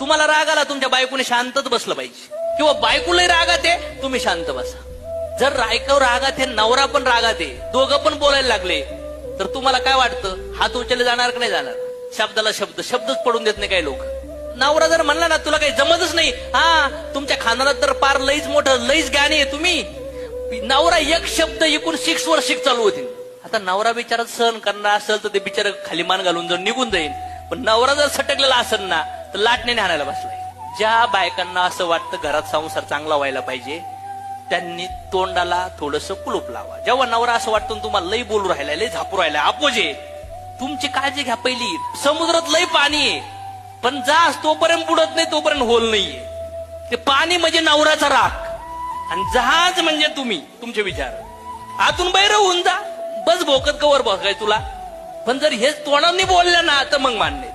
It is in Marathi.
तुम्हाला राग आला, तुमच्या बायकोने शांतच बसलं पाहिजे, किंवा बायकोलाही रागात आहे, तुम्ही शांत बसा. जर बायको रागात आहे, नवरा पण रागात आहे, दोघं पण बोलायला लागले, तर तुम्हाला काय वाटतं? हात उचलले जाणार की नाही जाणार? शब्दाला शब्दच पडून देत नाही काही लोक. नवरा जर म्हणला ना तुला काही जमतच नाही, हा तुमच्या खानदानात तर पार लईच मोठं लईच ज्ञानी आहे तुम्ही, नवरा एक शब्द एकूण 6 वर 6 चालू होतील. आता नवरा बिचारा सहन करणार असेल तर ते बिचारा खाली मान घालून जर निघून जाईल, पण नवरा जर सटकलेला असेल ना तर लाटण्याने हाणायला बसलाय. ज्या बायकांना असं वाटतं घरात संसार चांगला व्हायला पाहिजे, त्यांनी तोंडाला थोडस कुलूप लावा. जेव्हा नवरा असं वाटतं तुम्हाला लई बोलू राहिलाय, लई झापू राहिलाय, अपोजे, तुमची काळजी घ्या. पहिली, समुद्रात लई पाणी आहे, पण जहाज तोपर्यंत बुडत नाही तोपर्यंत होल नाहीये. ते पाणी म्हणजे नवऱ्याचा राग आणि जहाज म्हणजे तुम्ही, तुमचे विचार. आतून बैर होऊन जा, बस भोकत कवर बघाय तुला. पण जर हेच तोंडाने बोलल्या ना तर मग मान्य.